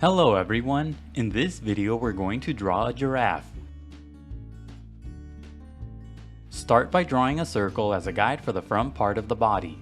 Hello everyone, in this video we're going to draw a giraffe. Start by drawing a circle as a guide for the front part of the body.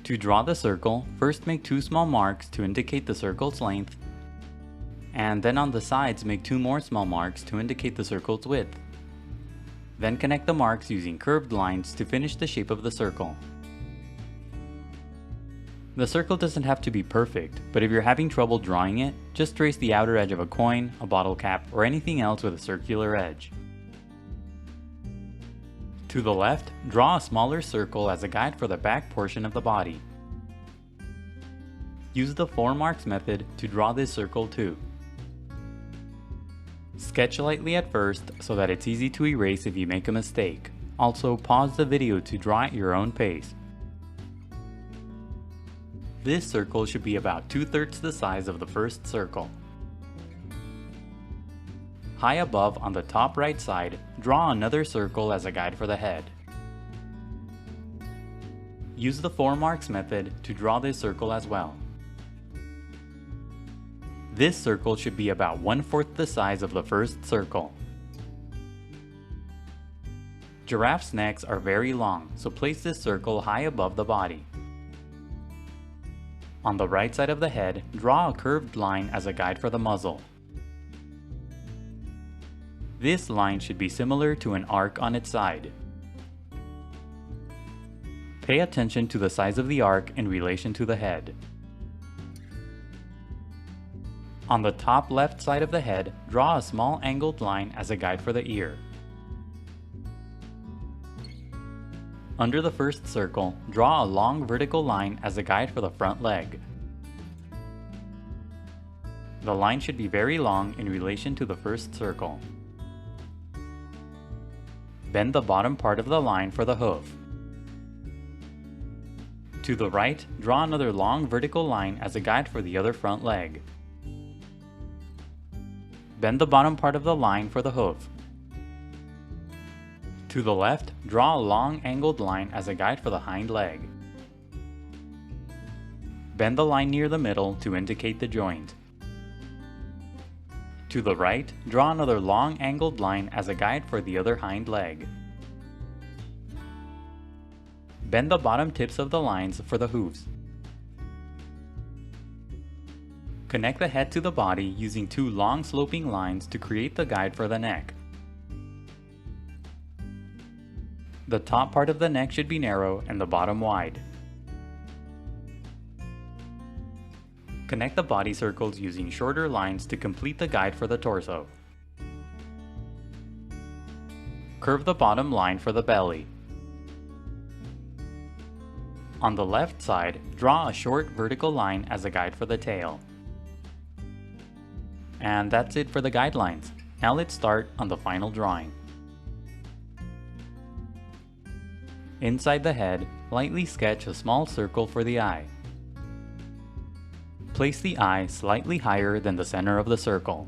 To draw the circle, first make two small marks to indicate the circle's length, and then on the sides make two more small marks to indicate the circle's width. Then connect the marks using curved lines to finish the shape of the circle. The circle doesn't have to be perfect, but if you're having trouble drawing it, just trace the outer edge of a coin, a bottle cap, or anything else with a circular edge. To the left, draw a smaller circle as a guide for the back portion of the body. Use the 4 marks method to draw this circle too. Sketch lightly at first so that it's easy to erase if you make a mistake. Also, pause the video to draw at your own pace. This circle should be about 2/3 the size of the first circle. High above on the top right side, draw another circle as a guide for the head. Use the 4 marks method to draw this circle as well. This circle should be about 1/4 the size of the first circle. Giraffes' necks are very long, so place this circle high above the body. On the right side of the head, draw a curved line as a guide for the muzzle. This line should be similar to an arc on its side. Pay attention to the size of the arc in relation to the head. On the top left side of the head, draw a small angled line as a guide for the ear. Under the first circle, draw a long vertical line as a guide for the front leg. The line should be very long in relation to the first circle. Bend the bottom part of the line for the hoof. To the right, draw another long vertical line as a guide for the other front leg. Bend the bottom part of the line for the hoof. To the left, draw a long angled line as a guide for the hind leg. Bend the line near the middle to indicate the joint. To the right, draw another long angled line as a guide for the other hind leg. Bend the bottom tips of the lines for the hooves. Connect the head to the body using 2 long sloping lines to create the guide for the neck. The top part of the neck should be narrow and the bottom wide. Connect the body circles using shorter lines to complete the guide for the torso. Curve the bottom line for the belly. On the left side, draw a short vertical line as a guide for the tail. And that's it for the guidelines. Now let's start on the final drawing. Inside the head, lightly sketch a small circle for the eye. Place the eye slightly higher than the center of the circle.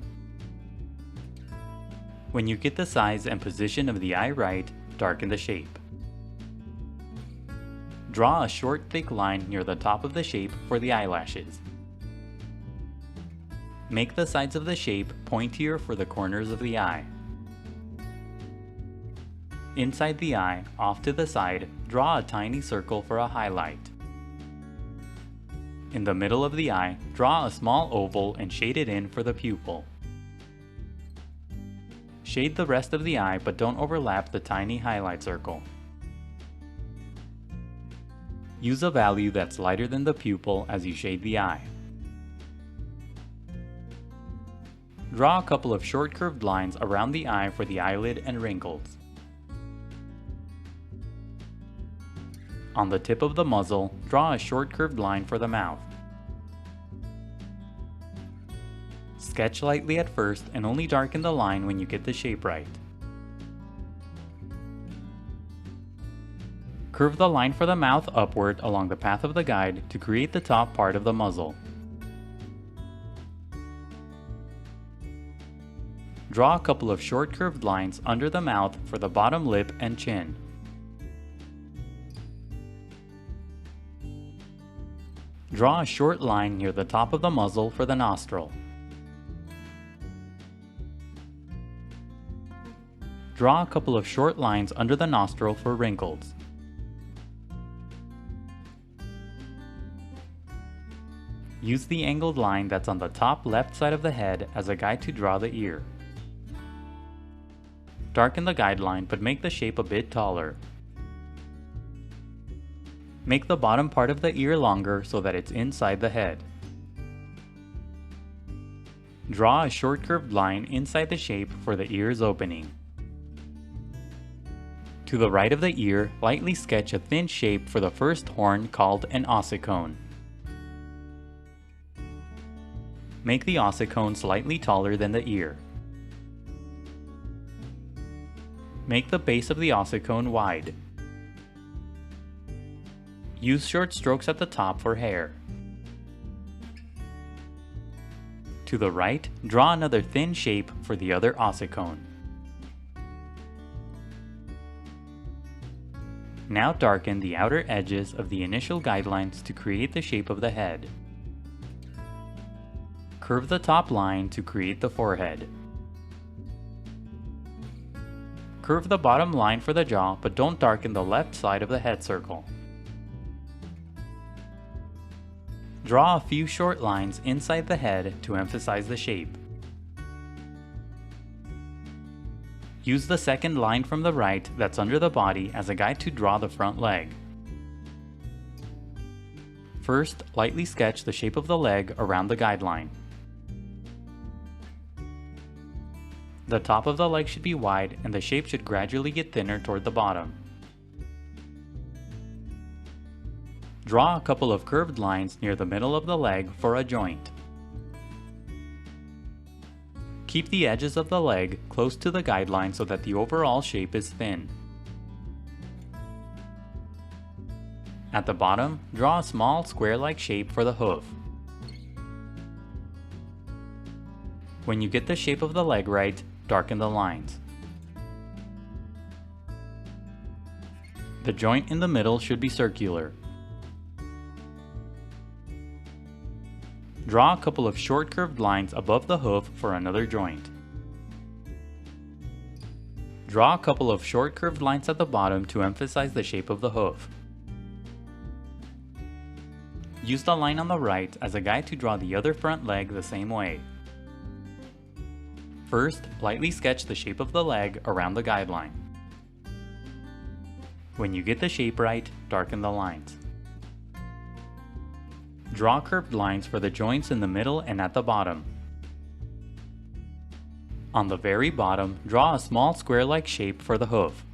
When you get the size and position of the eye right, darken the shape. Draw a short thick line near the top of the shape for the eyelashes. Make the sides of the shape pointier for the corners of the eye. Inside the eye, off to the side, draw a tiny circle for a highlight. In the middle of the eye, draw a small oval and shade it in for the pupil. Shade the rest of the eye but don't overlap the tiny highlight circle. Use a value that's lighter than the pupil as you shade the eye. Draw a couple of short curved lines around the eye for the eyelid and wrinkles. On the tip of the muzzle, draw a short curved line for the mouth. Sketch lightly at first and only darken the line when you get the shape right. Curve the line for the mouth upward along the path of the guide to create the top part of the muzzle. Draw a couple of short curved lines under the mouth for the bottom lip and chin. Draw a short line near the top of the muzzle for the nostril. Draw a couple of short lines under the nostril for wrinkles. Use the angled line that's on the top left side of the head as a guide to draw the ear. Darken the guideline but make the shape a bit taller. Make the bottom part of the ear longer so that it's inside the head. Draw a short curved line inside the shape for the ear's opening. To the right of the ear, lightly sketch a thin shape for the first horn called an ossicone. Make the ossicone slightly taller than the ear. Make the base of the ossicone wide. Use short strokes at the top for hair. To the right, draw another thin shape for the other ossicone. Now darken the outer edges of the initial guidelines to create the shape of the head. Curve the top line to create the forehead. Curve the bottom line for the jaw, but don't darken the left side of the head circle. Draw a few short lines inside the head to emphasize the shape. Use the second line from the right that's under the body as a guide to draw the front leg. First, lightly sketch the shape of the leg around the guideline. The top of the leg should be wide and the shape should gradually get thinner toward the bottom. Draw a couple of curved lines near the middle of the leg for a joint. Keep the edges of the leg close to the guideline so that the overall shape is thin. At the bottom, draw a small square-like shape for the hoof. When you get the shape of the leg right, darken the lines. The joint in the middle should be circular. Draw a couple of short curved lines above the hoof for another joint. Draw a couple of short curved lines at the bottom to emphasize the shape of the hoof. Use the line on the right as a guide to draw the other front leg the same way. First, lightly sketch the shape of the leg around the guideline. When you get the shape right, darken the lines. Draw curved lines for the joints in the middle and at the bottom. On the very bottom, draw a small square-like shape for the hoof.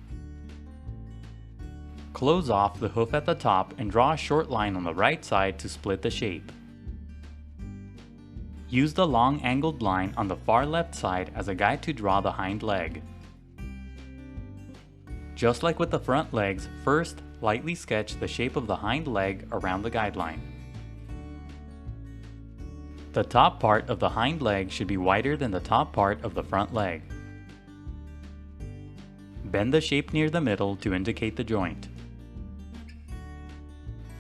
Close off the hoof at the top and draw a short line on the right side to split the shape. Use the long angled line on the far left side as a guide to draw the hind leg. Just like with the front legs, first, lightly sketch the shape of the hind leg around the guideline. The top part of the hind leg should be wider than the top part of the front leg. Bend the shape near the middle to indicate the joint.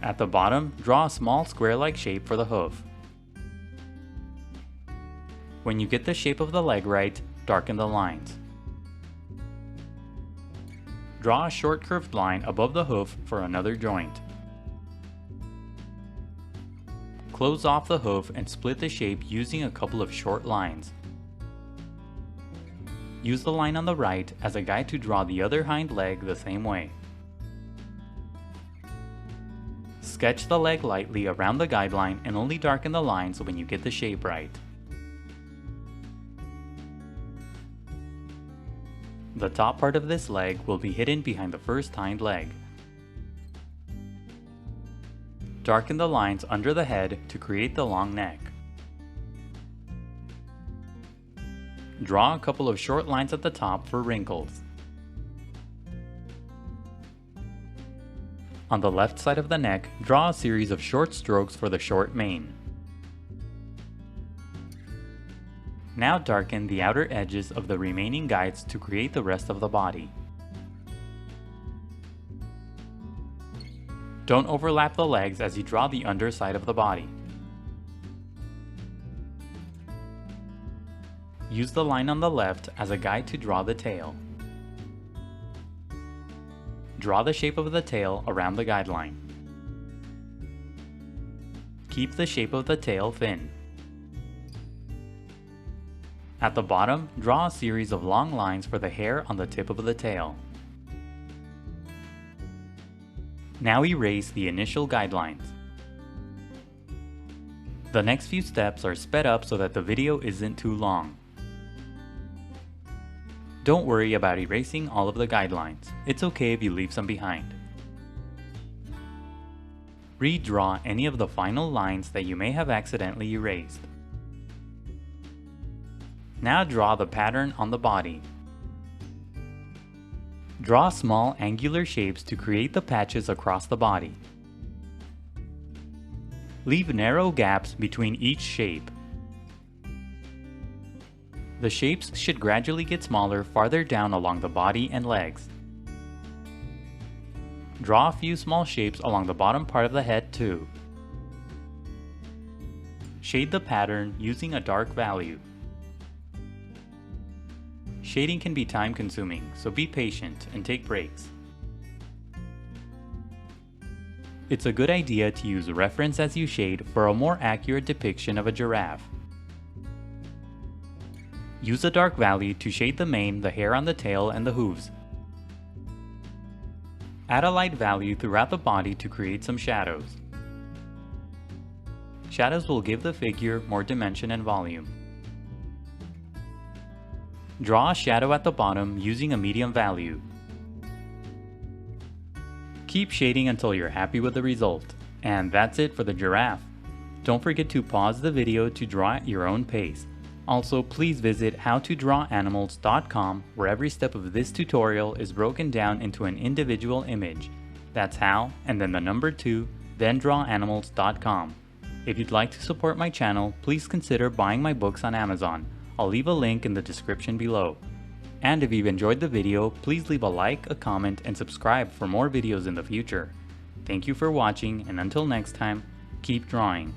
At the bottom, draw a small square-like shape for the hoof. When you get the shape of the leg right, darken the lines. Draw a short curved line above the hoof for another joint. Close off the hoof and split the shape using a couple of short lines. Use the line on the right as a guide to draw the other hind leg the same way. Sketch the leg lightly around the guideline and only darken the lines when you get the shape right. The top part of this leg will be hidden behind the first hind leg. Darken the lines under the head to create the long neck. Draw a couple of short lines at the top for wrinkles. On the left side of the neck, draw a series of short strokes for the short mane. Now darken the outer edges of the remaining guides to create the rest of the body. Don't overlap the legs as you draw the underside of the body. Use the line on the left as a guide to draw the tail. Draw the shape of the tail around the guideline. Keep the shape of the tail thin. At the bottom, draw a series of long lines for the hair on the tip of the tail. Now erase the initial guidelines. The next few steps are sped up so that the video isn't too long. Don't worry about erasing all of the guidelines. It's okay if you leave some behind. Redraw any of the final lines that you may have accidentally erased. Now draw the pattern on the body. Draw small angular shapes to create the patches across the body. Leave narrow gaps between each shape. The shapes should gradually get smaller farther down along the body and legs. Draw a few small shapes along the bottom part of the head too. Shade the pattern using a dark value. Shading can be time-consuming, so be patient and take breaks. It's a good idea to use reference as you shade for a more accurate depiction of a giraffe. Use a dark value to shade the mane, the hair on the tail, and the hooves. Add a light value throughout the body to create some shadows. Shadows will give the figure more dimension and volume. Draw a shadow at the bottom using a medium value. Keep shading until you're happy with the result. And that's it for the giraffe. Don't forget to pause the video to draw at your own pace. Also, please visit howtodrawanimals.com where every step of this tutorial is broken down into an individual image. That's how, and then the number 2, then drawanimals.com. If you'd like to support my channel, please consider buying my books on Amazon. I'll leave a link in the description below. And if you've enjoyed the video, please leave a like, a comment, and subscribe for more videos in the future. Thank you for watching, and until next time, keep drawing.